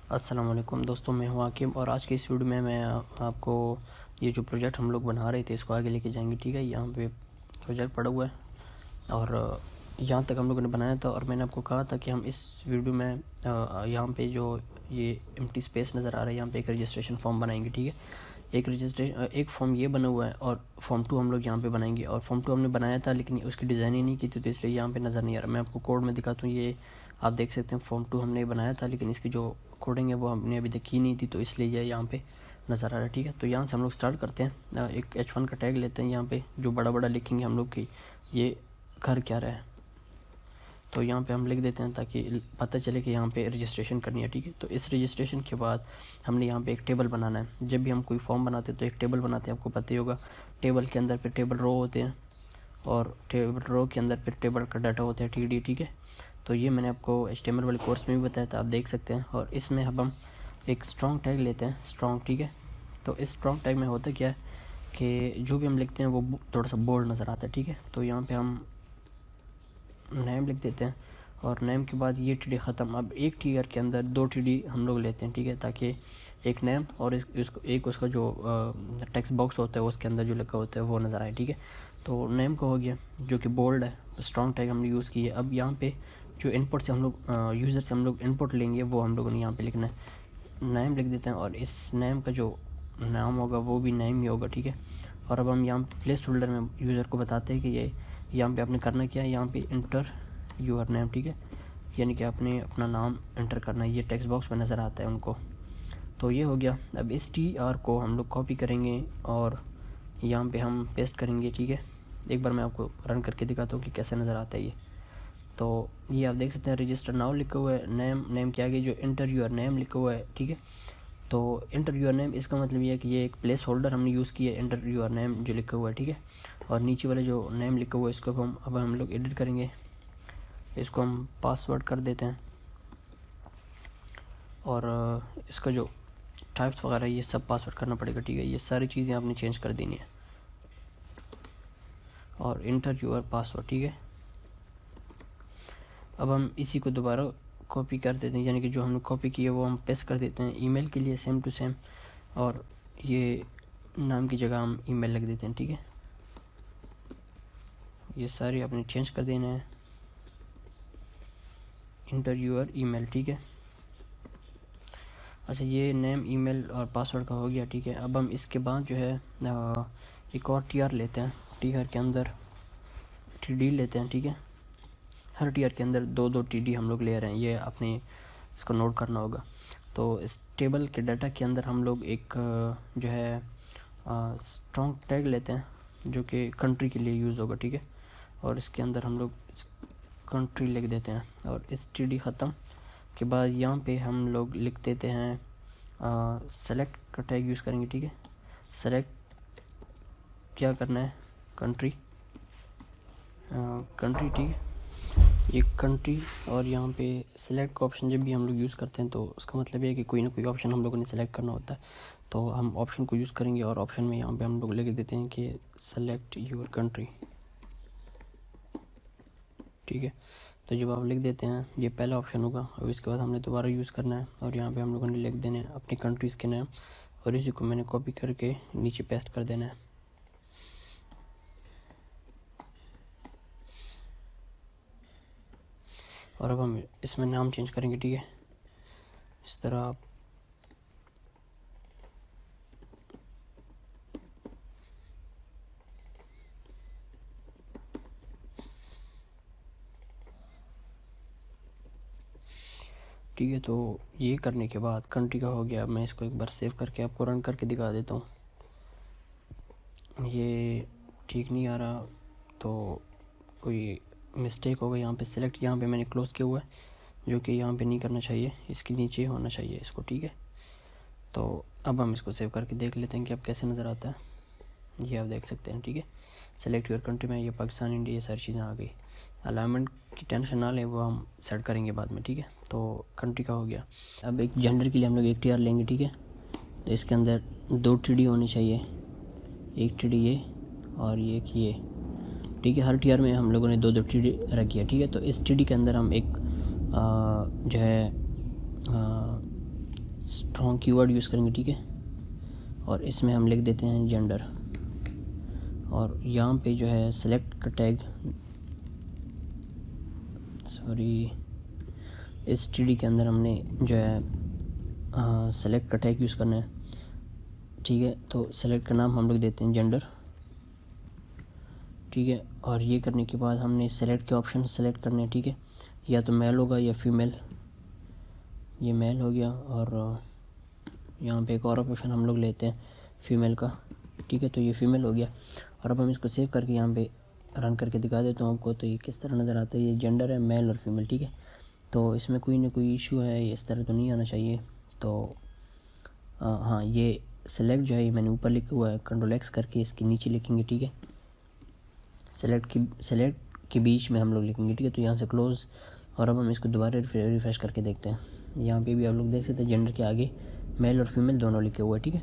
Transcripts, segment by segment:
अस्सलाम वालेकुम दोस्तों, मैं हूं आकिब और आज की इस वीडियो में मैं आपको ये जो प्रोजेक्ट हम लोग बना रहे थे इसको आगे लेके जाएंगे। ठीक है, यहाँ पे प्रोजेक्ट पड़ा हुआ है और यहाँ तक हम लोगों ने बनाया था और मैंने आपको कहा था कि हम इस वीडियो में यहाँ पे जो ये एम्प्टी स्पेस नज़र आ रहा है यहाँ पे एक रजिस्ट्रेशन फॉर्म बनाएंगे। ठीक है, एक फॉर्म ये बना हुआ है और फॉर्म 2 हम लोग यहाँ पे बनाएंगे। और फॉर्म 2 हमने बनाया था लेकिन उसकी डिज़ाइन ही नहीं की थी तो इसलिए यहाँ पे नज़र नहीं आ रहा। मैं आपको कोड में दिखाता हूँ, ये आप देख सकते हैं फॉर्म 2 हमने बनाया था लेकिन इसकी जो कोडिंग है वो हमने अभी तक की नहीं थी तो इसलिए ये यहाँ पे नज़र आ रहा है। ठीक है, तो यहाँ से हम लोग स्टार्ट करते हैं। एक H1 का टैग लेते हैं, यहाँ पे जो बड़ा बड़ा लिखेंगे हम लोग कि ये घर क्या रहा है तो यहाँ पे हम लिख देते हैं ताकि पता चले कि यहाँ पे रजिस्ट्रेशन करनी है। ठीक है, तो इस रजिस्ट्रेशन के बाद हमने यहाँ पे एक टेबल बनाना है। जब भी हम कोई फॉर्म बनाते हैं तो एक टेबल बनाते हैं, आपको पता ही होगा। टेबल के अंदर फिर टेबल रो होते हैं और टेबल रो के अंदर फिर टेबल का डाटा होता है TD। ठीक है, तो ये मैंने आपको HTML वाले कोर्स में भी बताया था, आप देख सकते हैं। और इसमें अब हम एक स्ट्रॉन्ग टैग लेते हैं, स्ट्रॉन्ग। ठीक है, तो इस स्ट्रॉन्ग टैग में होता क्या है कि जो भी हम लिखते हैं वो थोड़ा सा बोल्ड नज़र आता है। ठीक है, तो यहाँ पे हम नेम लिख देते हैं और नेम के बाद ये TD ख़त्म। अब एक टीयर के अंदर 2 TD हम लोग लेते हैं। ठीक है, ताकि एक नेम और एक उसका जो टेक्स्ट बॉक्स होता है उसके अंदर जो लिखा होता है वो नज़र आए। ठीक है, तो नेम का हो गया जो कि बोल्ड है, स्ट्रॉन्ग टैग हमने यूज़ की है। अब यहाँ पे जो इनपुट से हम लोग यूज़र से हम लोग इनपुट लेंगे वो हम लोगों ने यहाँ पे लिखना है। नेम लिख देते हैं और इस नेम का जो नाम होगा वो भी नेम ही होगा। ठीक है, और अब हम यहाँ प्लेस होल्डर में यूज़र को बताते हैं कि ये यहाँ पे आपने करना क्या है, यहाँ पे इंटर यूर नेम। ठीक है, यानी कि आपने अपना नाम इंटर करना है, ये टेक्स्ट बॉक्स में नज़र आता है उनको। तो ये हो गया। अब इस TR को हम लोग कॉपी करेंगे और यहाँ पे हम पेस्ट करेंगे। ठीक है, एक बार मैं आपको रन करके दिखाता हूँ कि कैसे नज़र आता है ये। तो ये आप देख सकते हैं रजिस्टर नाउ लिखा हुआ है, नेम के आगे जो इंटर यूर नेम लिखा हुआ है। ठीक है, तो इंटर यूर नेम इसका मतलब ये है कि ये एक प्लेस होल्डर हमने यूज़ किया है, इंटर यूर नेम जो लिखा हुआ है। ठीक है, और नीचे वाले जो नेम लिखा हुआ है इसको अब हम लोग एडिट करेंगे, इसको हम पासवर्ड कर देते हैं और इसका जो टाइप्स वगैरह ये सब पासवर्ड करना पड़ेगा। ठीक है, ये सारी चीज़ें आपने चेंज कर देनी है और इंटर यूर पासवर्ड। ठीक है, अब हम इसी को दोबारा कॉपी कर देते हैं, यानी कि जो हमने कॉपी की है वो हम पेस्ट कर देते हैं ईमेल के लिए सेम टू सेम, और ये नाम की जगह हम ईमेल लिख देते हैं। ठीक है, ये सारी आपने चेंज कर देना है, इंटर यूर ईमेल। ठीक है, अच्छा ये नेम ईमेल और पासवर्ड का हो गया। ठीक है, अब हम इसके बाद जो है एक और TR लेते हैं, TR के अंदर TD लेते हैं। ठीक है, हर TR के अंदर 2-2 TD हम लोग ले रहे हैं, ये आपने इसको नोट करना होगा। तो इस टेबल के डाटा के अंदर हम लोग एक जो है स्ट्रॉन्ग टैग लेते हैं जो कि कंट्री के लिए यूज़ होगा। ठीक है, और इसके अंदर हम लोग कंट्री लिख देते हैं और इस TD ख़त्म के बाद यहाँ पे हम लोग लिख देते हैं सेलेक्ट का टैग यूज़ करेंगे। ठीक है, सेलेक्ट क्या करना है, कंट्री। ठीक है, ये कंट्री और यहाँ पे सिलेक्ट का ऑप्शन जब भी हम लोग यूज़ करते हैं तो उसका मतलब ये है कि कोई ना कोई ऑप्शन हम लोगों ने सेलेक्ट करना होता है। तो हम ऑप्शन को यूज़ करेंगे और ऑप्शन में यहाँ पे हम लोग लिख देते हैं कि सेलेक्ट यूर कंट्री। ठीक है, तो जब आप लिख देते हैं ये पहला ऑप्शन होगा। अब इसके बाद हमने दोबारा यूज़ करना है और यहाँ पे हम लोगों ने लिख देने हैं अपनी कंट्रीज़ के नाम और इसी को मैंने कॉपी करके नीचे पेस्ट कर देना है। और अब हम इसमें नाम चेंज करेंगे। ठीक है, इस तरह आप ठीक है, तो ये करने के बाद कंट्री का हो गया। मैं इसको एक बार सेव करके आपको रन करके दिखा देता हूँ। ये ठीक नहीं आ रहा तो कोई मिस्टेक होगा यहाँ पे। सिलेक्ट यहाँ पे मैंने क्लोज़ किया हुआ है जो कि यहाँ पे नहीं करना चाहिए, इसके नीचे होना चाहिए इसको। ठीक है, तो अब हम इसको सेव करके देख लेते हैं कि अब कैसे नज़र आता है। ये आप देख सकते हैं। ठीक है, सेलेक्ट योर कंट्री में ये पाकिस्तान, इंडिया, ये सारी चीज़ें आ गई। अलाइनमेंट की टेंशन ना लें, वो हम सेट करेंगे बाद में। ठीक है, तो कंट्री का हो गया। अब एक जेंडर के लिए हम लोग एक TR लेंगे। ठीक है, तो इसके अंदर 2 TD होनी चाहिए, एक TD ये और एक ये। ठीक है, हर TR में हम लोगों ने 2-2 TD रखी है। ठीक है, तो इस TD के अंदर हम एक जो है स्ट्रॉन्ग कीवर्ड यूज़ करेंगे, ठीक है। और इसमें हम लिख देते हैं जेंडर, और यहाँ पे जो है सेलेक्ट का टैग, सॉरी, इस टी के अंदर हमने जो है सेलेक्ट का टैग यूज़ करना है, ठीक है। तो सेलेक्ट का नाम हम लोग देते हैं जेंडर, ठीक है। और ये करने के बाद हमने सेलेक्ट के ऑप्शन सेलेक्ट करने हैं, ठीक है। या तो मेल होगा या फीमेल, ये मेल हो गया। और यहाँ पे एक और ऑप्शन हम लोग लेते हैं फीमेल का, ठीक है। तो ये फीमेल हो गया। और अब हम इसको सेव करके यहाँ पे रन करके दिखा देता हूँ आपको। तो ये किस तरह नज़र आता है, ये जेंडर है मेल और फीमेल, ठीक है। तो इसमें कोई ना कोई इशू है, ये इस तरह तो नहीं आना चाहिए। तो हाँ, ये सेलेक्ट जो है ये मैंने ऊपर लिखा हुआ है, Ctrl+X करके इसके नीचे लिखेंगे, ठीक है। सेलेक्ट के बीच में हम लोग लिखेंगे, ठीक है। तो यहाँ से क्लोज़। और अब हम इसको दोबारा रिफ़्रेश करके देखते हैं। यहाँ पे भी आप लोग देख सकते हैं जेंडर के आगे मेल और फीमेल दोनों लिखे हुए हैं, ठीक है।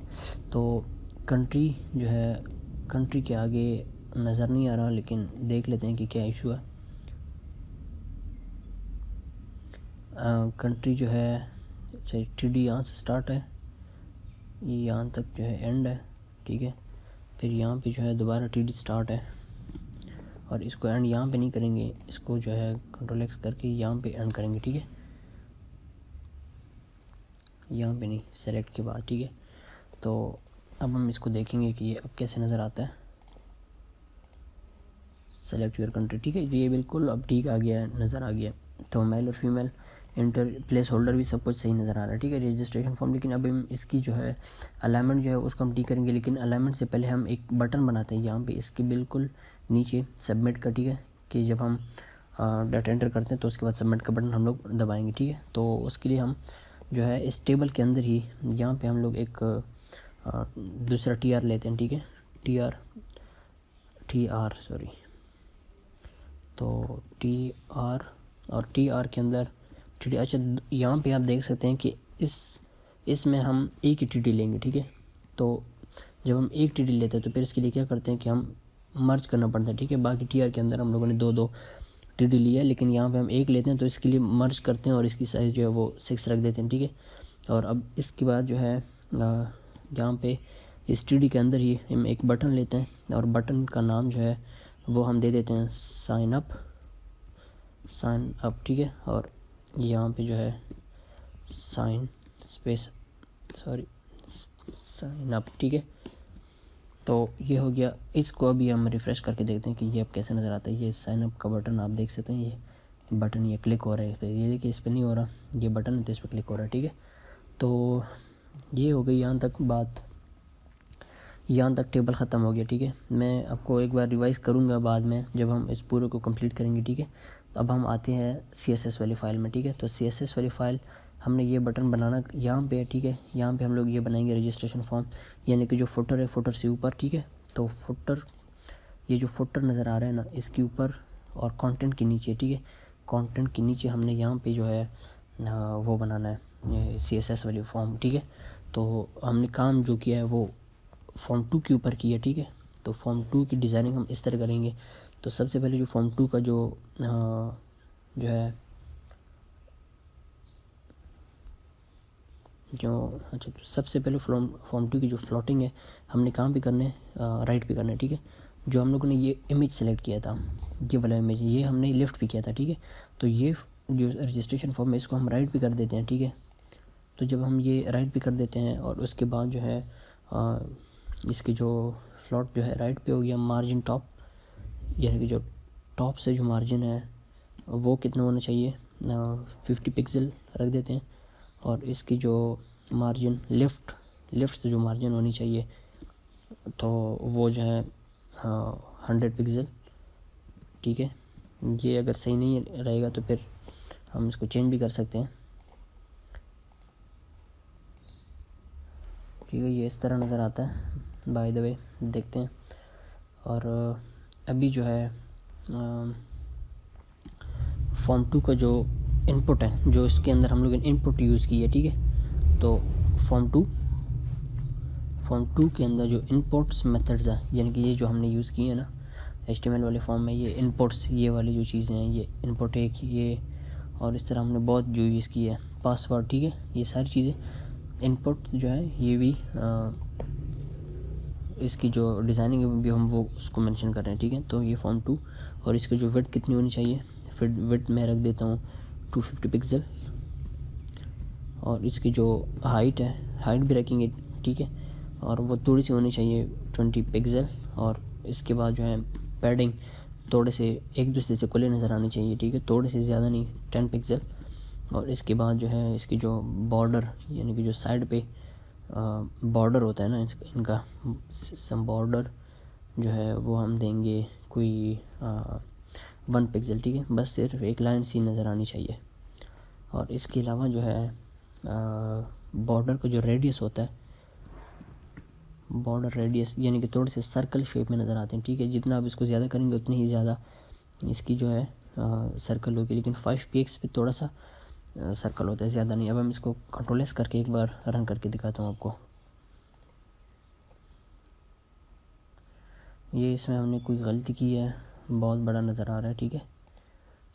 तो कंट्री जो है, कंट्री के आगे नज़र नहीं आ रहा, लेकिन देख लेते हैं कि क्या इशू है। कंट्री जो है, अच्छा, TD यहाँ से स्टार्ट है, ये यहाँ तक जो है एंड है, ठीक है। फिर यहाँ पे जो है दोबारा TD स्टार्ट है, और इसको एंड यहाँ पे नहीं करेंगे, इसको जो है Ctrl+X करके यहाँ पे एंड करेंगे, ठीक है। यहाँ पे नहीं, सेलेक्ट के बाद, ठीक है। तो अब हम इसको देखेंगे कि ये अब कैसे नज़र आता है। सेलेक्ट योर कंट्री, ठीक है। ये बिल्कुल अब ठीक आ गया है, नज़र आ गया। तो मेल और फीमेल, इंटर, प्लेस होल्डर भी सब कुछ सही नज़र आ रहा है, ठीक है। रजिस्ट्रेशन फॉर्म, लेकिन अब हम इसकी जो है अलाइनमेंट जो है उसको हम ठीक करेंगे। लेकिन अलाइनमेंट से पहले हम एक बटन बनाते हैं यहाँ पे इसके बिल्कुल नीचे, सबमिट का, ठीक है। कि जब हम डाटा एंटर करते हैं तो उसके बाद सबमिट का बटन हम लोग दबाएंगे, ठीक है। तो उसके लिए हम जो है इस टेबल के अंदर ही यहाँ पे हम लोग एक दूसरा TR लेते हैं, ठीक है। TR सॉरी, तो TR, और TR के अंदर TD, अच्छा, यहाँ पे आप देख सकते हैं कि इसमें हम एक ही TD लेंगे, ठीक है। तो जब हम एक TD लेते हैं तो फिर इसके लिए क्या करते हैं कि हम मर्ज करना पड़ता है, ठीक है। बाकी TR के अंदर हम लोगों ने दो TD लिया है, लेकिन यहाँ पे हम एक लेते हैं, तो इसके लिए मर्ज करते हैं और इसकी साइज़ जो है वो 6 रख देते हैं, ठीक है। और अब इसके बाद जो है यहाँ पे इस TD के अंदर ही हम एक बटन लेते हैं, और बटन का नाम जो है वो हम दे देते हैं साइन अप, ठीक है। और यहाँ पे जो है साइन अप, ठीक है। तो ये हो गया। इसको अभी हम रिफ़्रेश करके देखते हैं कि ये अब कैसे नज़र आता है। ये साइन अप का बटन आप देख सकते हैं, ये बटन ये क्लिक हो रहा है, ये देखिए इस पर नहीं हो रहा, ये बटन है तो इस पर क्लिक हो रहा है, ठीक है। तो ये हो गई यहाँ तक बात, यहाँ तक टेबल ख़त्म हो गया, ठीक है। मैं आपको एक बार रिवाइज़ करूँगा बाद में जब हम इस पूरे को कंप्लीट करेंगे, ठीक है। तो अब हम आते हैं CSS वाली फ़ाइल में, ठीक है। तो CSS वाली फ़ाइल हमने ये बटन बनाना यहाँ पे है, ठीक है। यहाँ पे हम लोग ये बनाएंगे रजिस्ट्रेशन फॉर्म, यानी कि जो फुटर है, फुटर से ऊपर, ठीक है। तो फुटर, ये जो फुटर नज़र आ रहा है ना, इसके ऊपर और कंटेंट के नीचे, ठीक है। कंटेंट के नीचे हमने यहाँ पे जो है वो बनाना है CSS वाली फॉर्म, ठीक है। तो हमने काम जो किया है वो फॉर्म 2 के ऊपर किया, ठीक है। तो फॉर्म 2 की डिज़ाइनिंग हम इस तरह करेंगे। तो सबसे पहले जो फॉर्म 2 का जो है अच्छा, तो सबसे पहले फॉर्म 2 की जो फ्लोटिंग है हमने कहाँ पे करना है, राइट पे करना है, ठीक है। जो हम लोगों ने ये इमेज सेलेक्ट किया था, ये वाला इमेज, ये हमने लेफ़्ट पे किया था, ठीक है। तो ये जो रजिस्ट्रेशन फॉर्म है इसको हम राइट पे कर देते हैं, ठीक है। तो जब हम ये राइट पे कर देते हैं और उसके बाद जो है इसकी जो फ्लॉट जो है राइट पे हो गया, मार्जिन टॉप, यानी कि जो टॉप से जो मार्जिन है वो कितना होना चाहिए, 50 पिक्सल रख देते हैं। और इसकी जो मार्जिन लेफ़्ट से जो मार्जिन होनी चाहिए तो वो जो है 100 पिक्सल, ठीक है। ये अगर सही नहीं रहेगा तो फिर हम इसको चेंज भी कर सकते हैं, ठीक है। ये इस तरह नज़र आता है बाय द वे, देखते हैं। और अभी जो है फॉर्म 2 का जो इनपुट है, जो इसके अंदर हम लोग ने इनपुट यूज़ की है, ठीक है। तो फॉर्म 2 के अंदर जो इनपुट्स मेथड्स हैं, यानी कि ये जो हमने यूज़ किए हैं ना HTML वाले फॉर्म में, ये इनपुट्स, ये वाली जो चीज़ें हैं, ये इनपुट एक, ये और इस तरह हमने बहुत जो यूज़ की है, पासवर्ड, ठीक है। ये सारी चीज़ें इनपुट जो है ये भी इसकी जो डिज़ाइनिंग है भी हम वो उसको मेंशन कर रहे हैं, ठीक है। तो ये फॉर्म 2 और इसकी जो विड्थ कितनी होनी चाहिए, फिर विड्थ मैं रख देता हूँ 250 पिक्सल और इसकी जो हाइट है हाइट भी रखेंगे, ठीक है। और वो थोड़ी सी होनी चाहिए 20 पिक्सल और इसके बाद जो है पैडिंग थोड़े से एक दूसरे से खुले नज़र आने चाहिए, ठीक है, थोड़े से ज़्यादा नहीं, 10 पिक्सल। और इसके बाद जो है इसकी जो बॉर्डर यानी कि जो साइड पे बॉर्डर होता है ना इनका सम बॉर्डर जो है वो हम देंगे कोई 1 पिक्सल, ठीक है। बस सिर्फ एक लाइन सी नज़र आनी चाहिए। और इसके अलावा जो है बॉर्डर का जो रेडियस होता है, बॉर्डर रेडियस यानी कि थोड़े से सर्कल शेप में नज़र आते हैं, ठीक है। जितना आप इसको ज़्यादा करेंगे उतनी ही ज़्यादा इसकी जो है सर्कल होगी, लेकिन 5px पे थोड़ा सा सर्कल होता है, ज़्यादा नहीं। अब हम इसको कंट्रोल एस करके एक बार रन करके दिखाता हूँ आपको। ये इसमें हमने कोई गलती की है, बहुत बड़ा नज़र आ रहा है, ठीक है।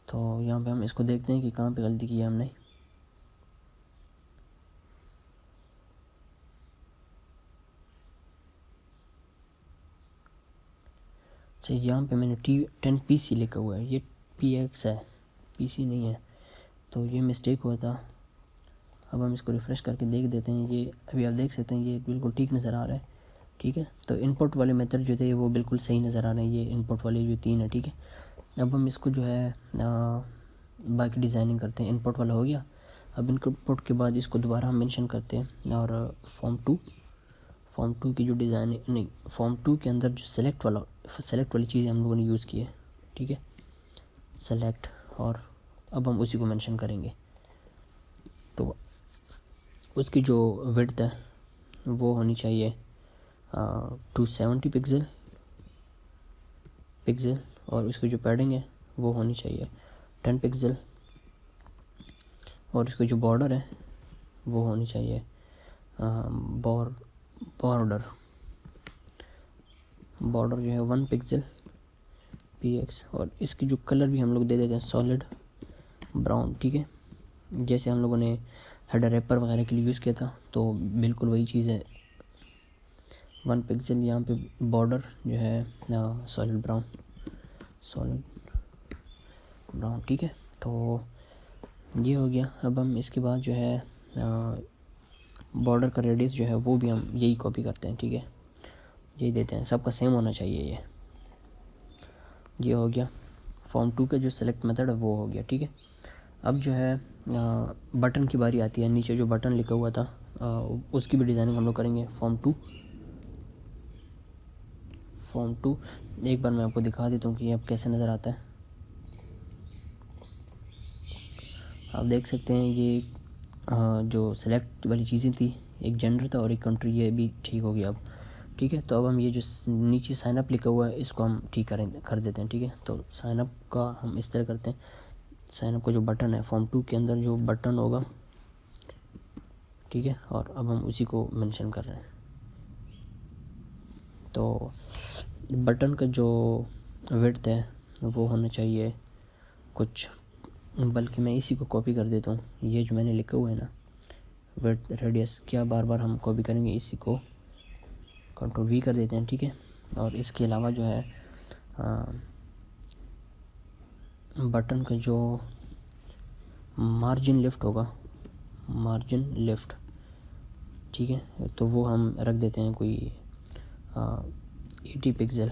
तो यहाँ पे हम इसको देखते हैं कि कहाँ पे गलती की है हमने। अच्छा, यहाँ पे मैंने T10PC लिखा हुआ है, ये PX है, PC नहीं है, तो ये मिस्टेक हुआ था। अब हम इसको रिफ़्रेश करके देख देते हैं, ये अभी आप देख सकते हैं ये बिल्कुल ठीक नज़र आ रहा है, ठीक है। तो इनपुट वाले मेथड जो थे वो बिल्कुल सही नज़र आ रहे हैं, ये इनपुट वाले जो 3 है, ठीक है। अब हम इसको जो है बाकी डिज़ाइनिंग करते हैं। इनपुट वाला हो गया, अब इनपुट के बाद इसको दोबारा हम मेंशन करते हैं और फॉर्म 2 की जो डिज़ाइन नहीं, फॉर्म 2 के अंदर जो सेलेक्ट वाली चीज़ें हम लोगों ने यूज़ की है, ठीक है, सेलेक्ट, और अब हम उसी को मेंशन करेंगे। तो उसकी जो विड्थ है वो होनी चाहिए 270 पिक्सल और उसकी जो पैडिंग है वो होनी चाहिए 10 पिक्सल और इसकी जो बॉर्डर है वो होनी चाहिए बॉर्डर जो है 1 पिक्सल px और इसकी जो कलर भी हम लोग दे देते हैं सॉलिड ब्राउन, ठीक है, जैसे हम लोगों ने हेडर रैपर वगैरह के लिए यूज़ किया था, तो बिल्कुल वही चीज़ है। 1 पिक्सल यहाँ पे बॉर्डर जो है सॉलिड ब्राउन, ठीक है। तो ये हो गया। अब हम इसके बाद जो है बॉर्डर का रेडियस जो है वो भी हम यही कॉपी करते हैं, ठीक है, यही देते हैं, सबका सेम होना चाहिए। ये हो गया। फॉर्म 2 का जो सेलेक्ट मेथड है वो हो गया, ठीक है। अब जो है बटन की बारी आती है। नीचे जो बटन लिखा हुआ था उसकी भी डिज़ाइनिंग हम लोग करेंगे। फॉर्म 2 एक बार मैं आपको दिखा देता हूँ कि अब कैसे नज़र आता है। आप देख सकते हैं ये जो सेलेक्ट वाली चीज़ें थी, एक जेंडर था और एक कंट्री, ये भी ठीक हो गया अब, ठीक है। तो अब हम ये जो नीचे साइन अप लिखा हुआ है इसको हम ठीक कर देते हैं, ठीक है। तो साइन अप का हम इस तरह करते हैं, साइन अप का जो बटन है फॉर्म 2 के अंदर जो बटन होगा, ठीक है, और अब हम उसी को मेंशन कर रहे हैं। तो बटन का जो विड्थ है वो होना चाहिए कुछ, बल्कि मैं इसी को कॉपी कर देता हूँ, ये जो मैंने लिखा हुआ है ना विड्थ रेडियस, क्या बार बार हम कॉपी करेंगे, इसी को कंट्रोल V कर देते हैं, ठीक है। और इसके अलावा जो है बटन का जो मार्जिन लेफ़्ट होगा, मार्जिन लेफ़्ट, ठीक है, तो वो हम रख देते हैं कोई 80 पिक्सल।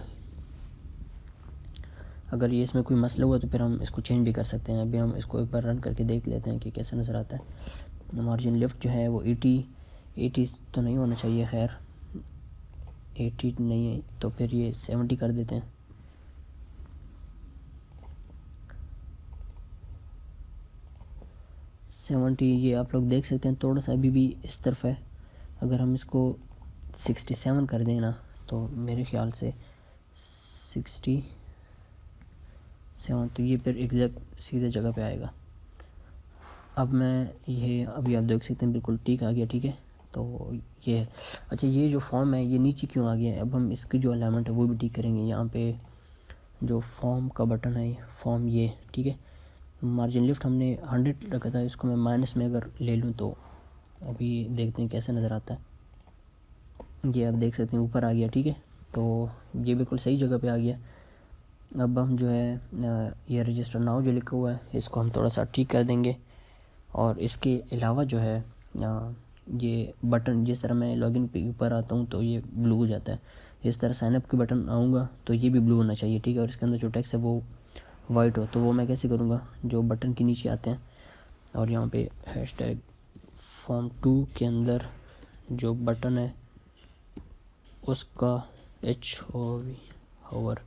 अगर ये इसमें कोई मसला हुआ तो फिर हम इसको चेंज भी कर सकते हैं। अभी हम इसको एक बार रन करके देख लेते हैं कि कैसे नज़र आता है। मार्जिन लेफ़्ट जो है वो 80 तो नहीं होना चाहिए, खैर 80 नहीं है तो फिर ये 70 कर देते हैं। ये आप लोग देख सकते हैं थोड़ा सा अभी भी इस तरफ है। अगर हम इसको 67 कर दें ना तो मेरे ख्याल से 67, तो ये फिर एग्जैक्ट सीधे जगह पे आएगा। अब मैं ये अभी आप देख सकते हैं बिल्कुल ठीक आ गया, ठीक है। तो ये अच्छा, ये जो फॉर्म है ये नीचे क्यों आ गया है, अब हम इसकी जो अलाइनमेंट है वो भी ठीक करेंगे। यहाँ पे जो फॉर्म का बटन है फॉर्म ये, ठीक है, मार्जिन लेफ्ट हमने 100 रखा था, इसको मैं माइनस में अगर ले लूँ तो अभी देखते हैं कैसे नज़र आता है। ये आप देख सकते हैं ऊपर आ गया, ठीक है। तो ये बिल्कुल सही जगह पे आ गया। अब हम जो है ये रजिस्टर नाउ जो लिखा हुआ है इसको हम थोड़ा सा ठीक कर देंगे। और इसके अलावा जो है ये बटन, जिस तरह मैं लॉगिन पे ऊपर आता हूँ तो ये ब्लू हो जाता है, इस तरह साइनअप के बटन आऊँगा तो ये भी ब्लू होना चाहिए, ठीक है। और इसके अंदर जो टेक्स्ट है वो वाइट हो। तो वो मैं कैसे करूँगा, जो बटन के नीचे आते हैं और यहाँ पे हैशटैग form2 के अंदर जो बटन है उसका HOV होवर,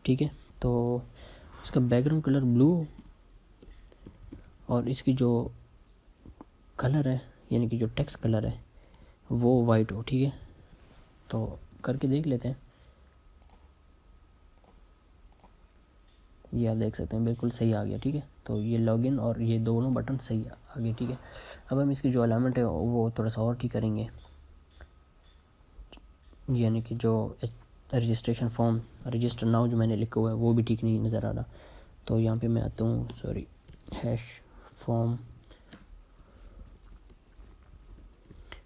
ठीक है। तो इसका बैकग्राउंड कलर ब्लू और इसकी जो कलर है यानी कि जो टेक्स्ट कलर है वो वाइट हो, ठीक है। तो करके देख लेते हैं। ये आप देख सकते हैं बिल्कुल सही आ गया, ठीक है। तो ये लॉगिन और ये दोनों बटन सही आ गए, ठीक है। अब हम इसकी जो अलाइनमेंट है वो थोड़ा सा और ठीक करेंगे, यानी कि जो रजिस्ट्रेशन फॉर्म रजिस्टर नाउ जो मैंने लिखा हुआ है वो भी ठीक नहीं नज़र आ रहा। तो यहाँ पे मैं आता हूँ, सॉरी, हैश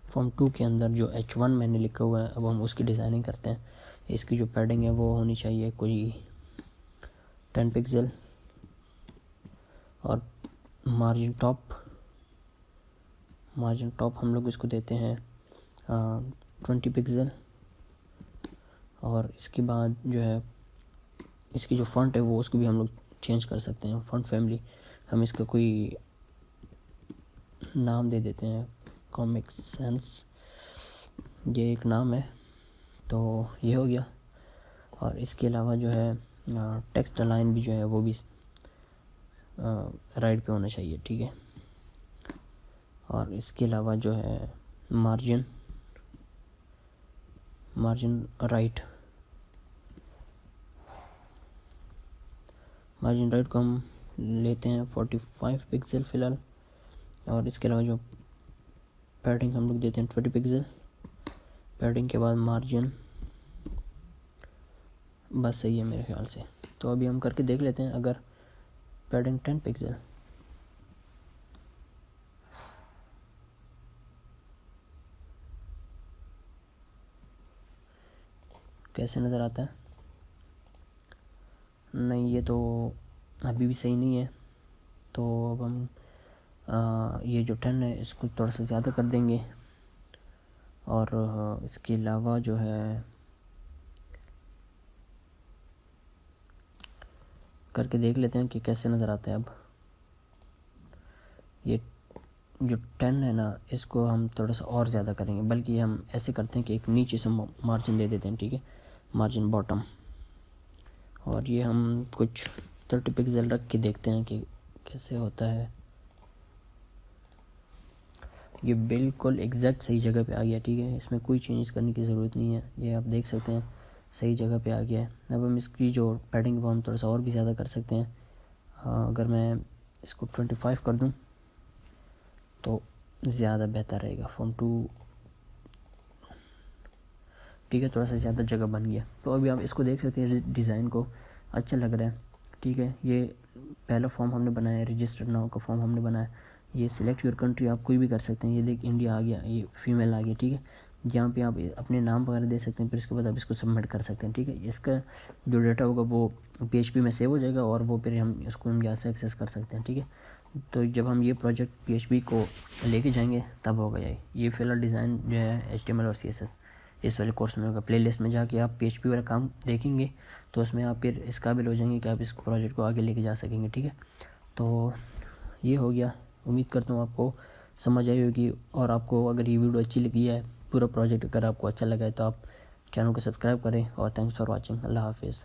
form2 के अंदर जो H1 मैंने लिखा हुआ है अब हम उसकी डिज़ाइनिंग करते हैं। इसकी जो पैडिंग है वो होनी चाहिए कोई 10 पिक्सल और मार्जिन टॉप हम लोग इसको देते हैं 20 पिक्सल। और इसके बाद जो है इसकी जो फ़ॉन्ट है वो उसको भी हम लोग चेंज कर सकते हैं। फ़ॉन्ट फैमिली हम इसका कोई नाम दे देते हैं, कॉमिक सेंस, ये एक नाम है। तो ये हो गया। और इसके अलावा जो है टेक्स्ट अलाइन भी जो है वो भी राइट पे होना चाहिए, ठीक है। और इसके अलावा जो है मार्जिन राइट को हम लेते हैं 45 पिक्सल फ़िलहाल। और इसके अलावा जो पैडिंग हम लोग देते हैं 20 पिक्सल। पैडिंग के बाद मार्जिन, बस सही है मेरे ख्याल से। तो अभी हम करके देख लेते हैं। अगर पैडिंग 10 पिक्सल, कैसे नज़र आता है? नहीं, ये तो अभी भी सही नहीं है। तो अब हम ये जो 10 है इसको थोड़ा सा ज़्यादा कर देंगे। और इसके अलावा जो है करके देख लेते हैं कि कैसे नज़र आता है। अब ये जो 10 है ना इसको हम थोड़ा सा और ज़्यादा करेंगे, बल्कि हम ऐसे करते हैं कि एक नीचे से मार्जिन दे देते हैं, ठीक है, मार्जिन बॉटम। और ये हम कुछ 30 पिक्सल रख के देखते हैं कि कैसे होता है। ये बिल्कुल एग्जैक्ट सही जगह पे आ गया, ठीक है। इसमें कोई चेंज करने की ज़रूरत नहीं है। ये आप देख सकते हैं सही जगह पे आ गया है। अब हम इसकी जो पैडिंग वो हम थोड़ा सा और भी ज़्यादा कर सकते हैं। अगर मैं इसको 25 कर दूं तो ज़्यादा बेहतर रहेगा। form2, ठीक है, थोड़ा सा ज़्यादा जगह बन गया। तो अभी आप इसको देख सकते हैं, डिज़ाइन को अच्छा लग रहा है, ठीक है। ये पहला फॉर्म हमने बनाया, रजिस्टर्ड नाउ का फॉर्म हमने बनाया। ये सिलेक्ट योर कंट्री आप कोई भी कर सकते हैं। ये देख इंडिया आ गया, ये फीमेल आ गया, ठीक है। यहाँ पे आप अपने नाम वगैरह दे सकते हैं, फिर इसके बाद आप इसको सबमिट कर सकते हैं, ठीक है। इसका जो डाटा होगा वो PHP में सेव हो जाएगा और वो फिर हम इसको यहाँ से एक्सेस कर सकते हैं, ठीक है। तो जब हम ये प्रोजेक्ट PHP को लेके जाएंगे तब होगा ये फ़िलहाल डिज़ाइन जो है HTML और CSS इस वाले कोर्स में होगा। प्लेलिस्ट में जाके आप PHP वाला काम देखेंगे तो उसमें आप फिर इस काबिल हो जाएंगे कि आप इस प्रोजेक्ट को आगे लेके जा सकेंगे, ठीक है। तो ये हो गया। उम्मीद करता हूँ आपको समझ आई होगी। और आपको अगर ये वीडियो अच्छी लगी है, पूरा प्रोजेक्ट अगर आपको अच्छा लगा है तो आप चैनल को सब्सक्राइब करें। और थैंक्स फॉर वॉचिंग। अल्लाह हाफिज़।